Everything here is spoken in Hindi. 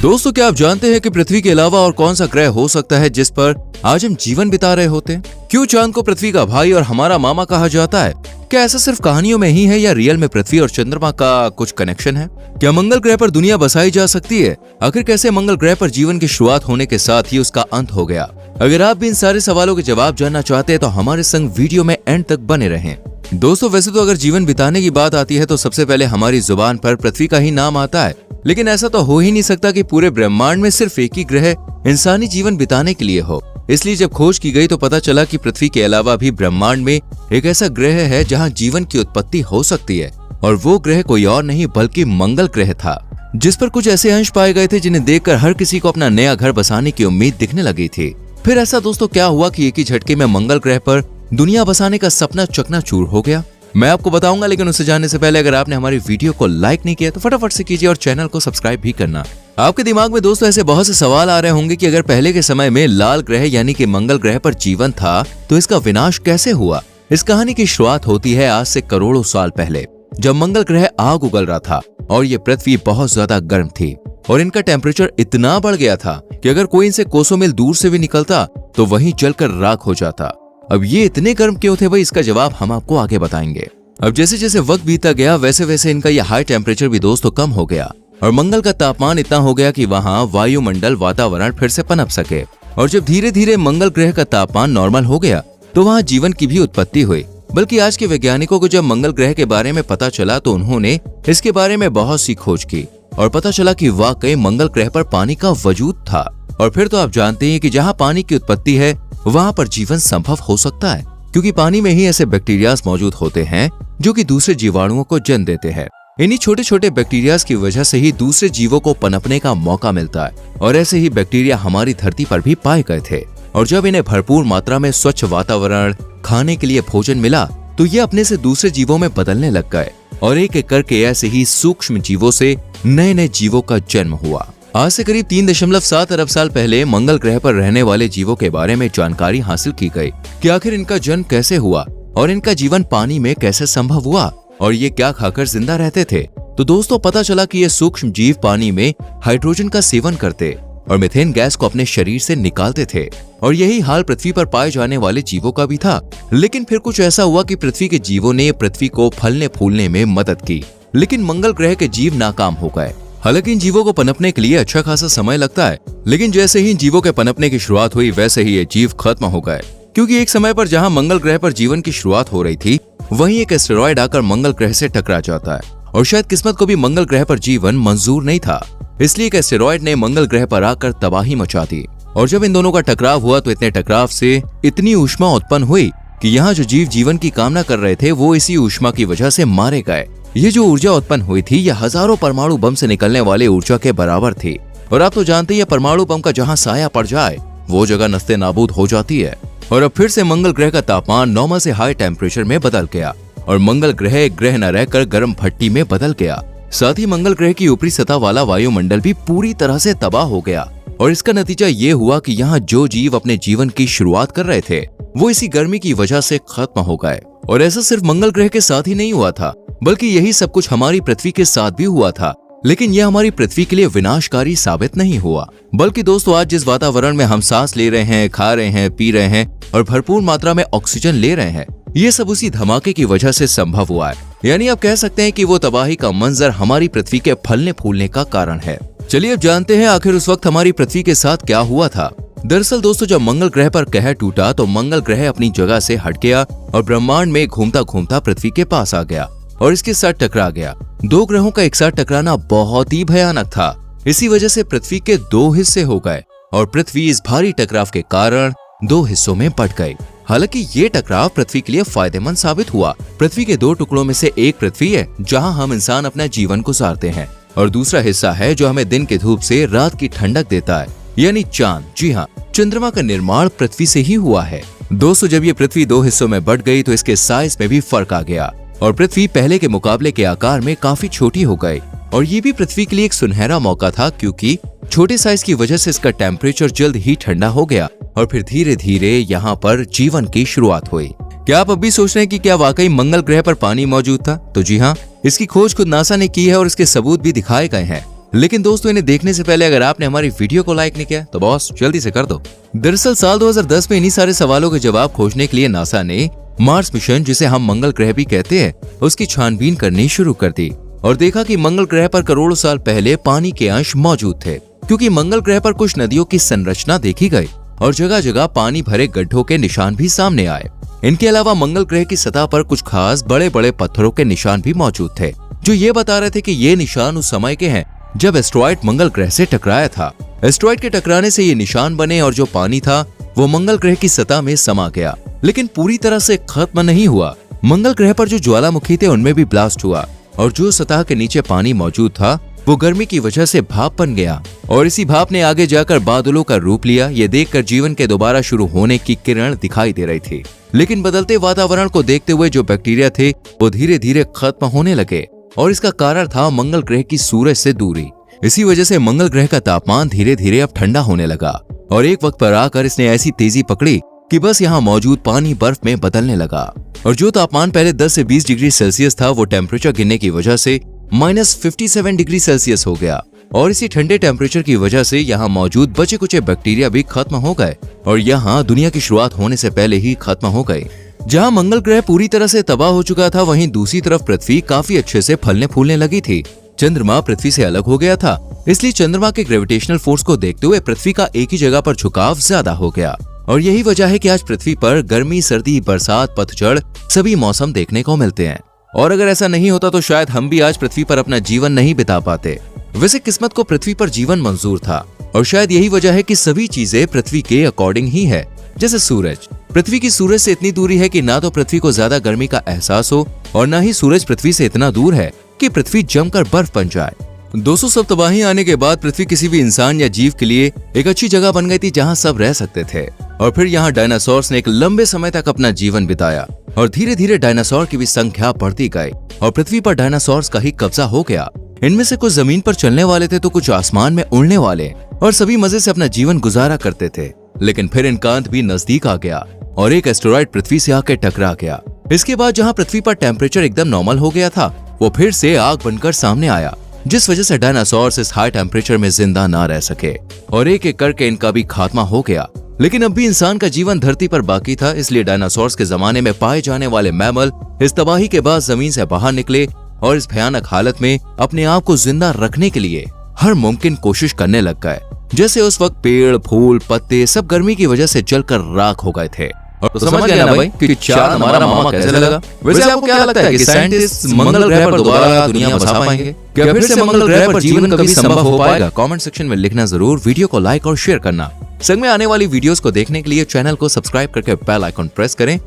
दोस्तों, क्या आप जानते हैं कि पृथ्वी के अलावा और कौन सा ग्रह हो सकता है जिस पर आज हम जीवन बिता रहे होते हैं? क्यों चांद को पृथ्वी का भाई और हमारा मामा कहा जाता है? क्या ऐसा सिर्फ कहानियों में ही है या रियल में पृथ्वी और चंद्रमा का कुछ कनेक्शन है? क्या मंगल ग्रह पर दुनिया बसाई जा सकती है? आखिर कैसे मंगल ग्रह पर जीवन की शुरुआत होने के साथ ही उसका अंत हो गया? अगर आप भी इन सारे सवालों के जवाब जानना चाहते हैं तो हमारे संग वीडियो में एंड तक बने रहें। दोस्तों, वैसे तो अगर जीवन बिताने की बात आती है तो सबसे पहले हमारी जुबान पर पृथ्वी का ही नाम आता है, लेकिन ऐसा तो हो ही नहीं सकता कि पूरे ब्रह्मांड में सिर्फ एक ही ग्रह इंसानी जीवन बिताने के लिए हो। इसलिए जब खोज की गई तो पता चला कि पृथ्वी के अलावा भी ब्रह्मांड में एक ऐसा ग्रह है जहां जीवन की उत्पत्ति हो सकती है, और वो ग्रह कोई और नहीं बल्कि मंगल ग्रह था, जिस पर कुछ ऐसे अंश पाए गए थे जिन्हें देखकर हर किसी को अपना नया घर बसाने की उम्मीद दिखने लगी थी। फिर ऐसा दोस्तों क्या हुआ कि एक ही झटके में मंगल ग्रह पर दुनिया बसाने का सपना चकनाचूर हो गया? मैं आपको बताऊंगा, लेकिन उससे जानने से पहले अगर आपने हमारी वीडियो को लाइक नहीं किया तो फटाफट से कीजिए और चैनल को सब्सक्राइब भी करना। आपके दिमाग में दोस्तों ऐसे बहुत से सवाल आ रहे होंगे कि अगर पहले के समय में लाल ग्रह यानी कि मंगल ग्रह पर जीवन था तो इसका विनाश कैसे हुआ? इस कहानी की शुरुआत होती है आज से करोड़ों साल पहले, जब मंगल ग्रह आग उगल रहा था और ये पृथ्वी बहुत ज्यादा गर्म थी और इनका टेम्परेचर इतना बढ़ गया था कि अगर कोई इनसे कोसों मील दूर से भी निकलता तो वहीं जलकर राख हो जाता। अब ये इतने गर्म क्यों थे भाई, इसका जवाब हम आपको आगे बताएंगे। अब जैसे जैसे वक्त बीता गया वैसे वैसे इनका यह हाई टेम्परेचर भी दोस्तों कम हो गया और मंगल का तापमान इतना हो गया कि वहाँ वायुमंडल वातावरण फिर से पनप सके। और जब धीरे धीरे मंगल ग्रह का तापमान नॉर्मल हो गया तो वहाँ जीवन की भी उत्पत्ति हुई। बल्कि आज के वैज्ञानिकों को जब मंगल ग्रह के बारे में पता चला तो उन्होंने इसके बारे में बहुत सी खोज की और पता चला कि वाकई मंगल ग्रह पर पानी का वजूद था। और फिर तो आप जानते हैं कि जहाँ पानी की उत्पत्ति है वहाँ पर जीवन संभव हो सकता है, क्योंकि पानी में ही ऐसे बैक्टीरियाज मौजूद होते हैं जो कि दूसरे जीवाणुओं को जन्म देते हैं। इन्हीं छोटे छोटे बैक्टीरियाज की वजह से ही दूसरे जीवों को पनपने का मौका मिलता है और ऐसे ही बैक्टीरिया हमारी धरती पर भी पाए गए थे। और जब इन्हें भरपूर मात्रा में स्वच्छ वातावरण, खाने के लिए भोजन मिला तो ये अपने से दूसरे जीवों में बदलने लग गए और एक एक करके ऐसे ही सूक्ष्म जीवों से नए नए जीवों का जन्म हुआ। आज से करीब 3.7 अरब साल पहले मंगल ग्रह पर रहने वाले जीवों के बारे में जानकारी हासिल की गई कि आखिर इनका जन्म कैसे हुआ और इनका जीवन पानी में कैसे संभव हुआ और ये क्या खाकर जिंदा रहते थे। तो दोस्तों पता चला कि ये सूक्ष्म जीव पानी में हाइड्रोजन का सेवन करते और मीथेन गैस को अपने शरीर से निकालते थे और यही हाल पृथ्वी पर पाए जाने वाले जीवों का भी था। लेकिन फिर कुछ ऐसा हुआ कि पृथ्वी के जीवों ने पृथ्वी को फलने फूलने में मदद की, लेकिन मंगल ग्रह के जीव नाकाम हो गए। हालांकि इन जीवों को पनपने के लिए अच्छा खासा समय लगता है, लेकिन जैसे ही इन जीवों के पनपने की शुरुआत हुई वैसे ही ये जीव खत्म हो गए, क्योंकि एक समय पर जहां मंगल ग्रह पर जीवन की शुरुआत हो रही थी वहीं एक एस्टेरॉयड आकर मंगल ग्रह से टकरा जाता है और शायद किस्मत को भी मंगल ग्रह पर जीवन मंजूर नहीं था, इसलिए एक एस्टेरॉयड ने मंगल ग्रह पर आकर तबाही मचा दी। और जब इन दोनों का टकराव हुआ तो इतने टकराव से इतनी ऊष्मा उत्पन्न हुई कि यहाँ जो जीव जीवन की कामना कर रहे थे वो इसी ऊष्मा की वजह से मारे गए। ये जो ऊर्जा उत्पन्न हुई थी यह हजारों परमाणु बम से निकलने वाले ऊर्जा के बराबर थी और आप तो जानते हैं परमाणु बम का जहाँ साया पड़ जाए वो जगह नस्ते नाबूद हो जाती है। और अब फिर से मंगल ग्रह का तापमान नॉर्मल से हाई टेम्परेचर में बदल गया और मंगल ग्रह एक ग्रह न रहकर गर्म भट्टी में बदल गया। साथ ही मंगल ग्रह की ऊपरी सतह वाला वायुमंडल भी पूरी तरह से तबाह हो गया और इसका नतीजा ये हुआ कि यहाँ जो जीव अपने जीवन की शुरुआत कर रहे थे वो इसी गर्मी की वजह से खत्म हो गए। और ऐसा सिर्फ मंगल ग्रह के साथ ही नहीं हुआ था, बल्कि यही सब कुछ हमारी पृथ्वी के साथ भी हुआ था। लेकिन यह हमारी पृथ्वी के लिए विनाशकारी साबित नहीं हुआ, बल्कि दोस्तों आज जिस वातावरण में हम सांस ले रहे हैं, खा रहे हैं, पी रहे हैं और भरपूर मात्रा में ऑक्सीजन ले रहे हैं, ये सब उसी धमाके की वजह से संभव हुआ है। यानी आप कह सकते हैं कि वो तबाही का मंजर हमारी पृथ्वी के फलने फूलने का कारण है। चलिए अब जानते हैं आखिर उस वक्त हमारी पृथ्वी के साथ क्या हुआ था। दरअसल दोस्तों जब मंगल ग्रह पर कहर टूटा तो मंगल ग्रह अपनी जगह से हट गया और ब्रह्मांड में घूमता घूमता पृथ्वी के पास आ गया और इसके साथ टकरा गया। दो ग्रहों का एक साथ टकराना बहुत ही भयानक था। इसी वजह से पृथ्वी के दो हिस्से हो गए और पृथ्वी इस भारी टकराव के कारण दो हिस्सों में बंट गई। हालांकि ये टकराव पृथ्वी के लिए फायदेमंद साबित हुआ। पृथ्वी के दो टुकड़ों में से एक पृथ्वी है जहां हम इंसान अपना जीवन गुजारते हैं और दूसरा हिस्सा है जो हमें दिन के धूप से रात की ठंडक देता है, यानी चांद। जी हाँ, चंद्रमा का निर्माण पृथ्वी से ही हुआ है। दोस्तों जब ये पृथ्वी दो हिस्सों में बंट गई तो इसके साइज में भी फर्क आ गया और पृथ्वी पहले के मुकाबले के आकार में काफी छोटी हो गई। और ये भी पृथ्वी के लिए एक सुनहरा मौका था, क्योंकि छोटे साइज की वजह से इसका टेम्परेचर जल्द ही ठंडा हो गया और फिर धीरे धीरे यहाँ पर जीवन की शुरुआत हुई। क्या आप अब भी सोच रहे हैं कि क्या वाकई मंगल ग्रह पर पानी मौजूद था? तो जी हाँ, इसकी खोज खुद नासा ने की है और इसके सबूत भी दिखाए गए हैं। लेकिन दोस्तों, इन्हें देखने से पहले अगर आपने हमारी वीडियो को लाइक नहीं किया तो बॉस जल्दी से कर दो। दरअसल साल 2010 में इन्हीं सारे सवालों के जवाब खोजने के लिए नासा ने मार्स मिशन, जिसे हम मंगल ग्रह भी कहते हैं, उसकी छानबीन करनी शुरू कर दी और देखा कि मंगल ग्रह पर करोड़ों साल पहले पानी के अंश मौजूद थे, क्योंकि मंगल ग्रह पर कुछ नदियों की संरचना देखी गई और जगह जगह पानी भरे गड्ढों के निशान भी सामने आए। इनके अलावा मंगल ग्रह की सतह पर कुछ खास बड़े बड़े पत्थरों के निशान भी मौजूद थे, जो ये बता रहे थे कि ये निशान उस समय के हैं जब एस्टेरॉयड मंगल ग्रह से टकराया था। एस्टेरॉयड के टकराने से ये निशान बने और जो पानी था वो मंगल ग्रह की सतह में समा गया, लेकिन पूरी तरह से खत्म नहीं हुआ। मंगल ग्रह पर जो ज्वालामुखी थे उनमें भी ब्लास्ट हुआ और जो सतह के नीचे पानी मौजूद था वो गर्मी की वजह से भाप बन गया और इसी भाप ने आगे जाकर बादलों का रूप लिया। ये देखकर जीवन के दोबारा शुरू होने की किरण दिखाई दे रही थी, लेकिन बदलते वातावरण को देखते हुए जो बैक्टीरिया थे वो धीरे धीरे खत्म होने लगे और इसका कारण था मंगल ग्रह की सूरज से दूरी। इसी वजह से मंगल ग्रह का तापमान धीरे धीरे अब ठंडा होने लगा और एक वक्त पर आकर इसने ऐसी तेजी पकड़ी कि बस यहाँ मौजूद पानी बर्फ में बदलने लगा और जो तापमान पहले 10 से 20 डिग्री सेल्सियस था वो टेम्परेचर गिरने की वजह से -57 डिग्री सेल्सियस हो गया और इसी ठंडे टेम्परेचर की वजह से यहाँ मौजूद बचे कुचे बैक्टीरिया भी खत्म हो गए और यहाँ दुनिया की शुरुआत होने से पहले ही खत्म हो गई। जहाँ मंगल ग्रह पूरी तरह से तबाह हो चुका था, वहीं दूसरी तरफ पृथ्वी काफी अच्छे से फलने फूलने लगी थी। चंद्रमा पृथ्वी से अलग हो गया था, इसलिए चंद्रमा के ग्रेविटेशनल फोर्स को देखते हुए पृथ्वी का एक ही जगह पर झुकाव ज्यादा हो गया और यही वजह है कि आज पृथ्वी पर गर्मी, सर्दी, बरसात, पतझड़ सभी मौसम देखने को मिलते हैं। और अगर ऐसा नहीं होता तो शायद हम भी आज पृथ्वी पर अपना जीवन नहीं बिता पाते। वैसे किस्मत को पृथ्वी पर जीवन मंजूर था और शायद यही वजह है कि सभी चीजें पृथ्वी के अकॉर्डिंग ही है। जैसे सूरज, पृथ्वी की सूरज से इतनी दूरी है कि ना तो पृथ्वी को ज्यादा गर्मी का एहसास हो और ना ही सूरज पृथ्वी से इतना दूर है कि पृथ्वी जमकर बर्फ बन जाए। दोस्तों, सब तबाही आने के बाद पृथ्वी किसी भी इंसान या जीव के लिए एक अच्छी जगह बन गई थी जहाँ सब रह सकते थे और फिर यहाँ डायनासोर्स ने एक लंबे समय तक अपना जीवन बिताया और धीरे धीरे डायनासोर की भी संख्या बढ़ती गई और पृथ्वी पर डायनासोर्स का ही कब्जा हो गया। इनमें से कुछ जमीन पर चलने वाले थे तो कुछ आसमान में उड़ने वाले और सभी मजे से अपना जीवन गुजारा करते थे। लेकिन फिर इनका अंत भी नजदीक आ गया और एक एस्टेरॉयड पृथ्वी से आकर टकरा गया। इसके बाद जहाँ पृथ्वी पर टेम्परेचर एकदम नॉर्मल हो गया था, वो फिर से आग बनकर सामने आया, जिस वजह से डायनासोर्स इस हाई टेम्परेचर में जिंदा ना रह सके और एक एक करके इनका भी खात्मा हो गया। लेकिन अब भी इंसान का जीवन धरती पर बाकी था, इसलिए डायनासोर्स के जमाने में पाए जाने वाले मैमल इस तबाही के बाद जमीन से बाहर निकले और इस भयानक हालत में अपने आप को जिंदा रखने के लिए हर मुमकिन कोशिश करने लग गए। जैसे उस वक्त पेड़, फूल, पत्ते सब गर्मी की वजह से जलकर राख हो गए थे। और तो समझ गया ना भाई कि चांद हमारा मामा कैसे लगा? वैसे आपको क्या लगता है कि साइंटिस्ट मंगल ग्रह पर दोबारा दुनिया बसा पाएंगे? क्या फिर से मंगल ग्रह पर जीवन कभी संभव हो पाएगा? कमेंट सेक्शन में लिखना जरूर। वीडियो को लाइक और शेयर करना। संग में आने वाली वीडियोस को देखने के लिए चैनल को सब्सक्राइब करके बेल आइकन प्रेस करें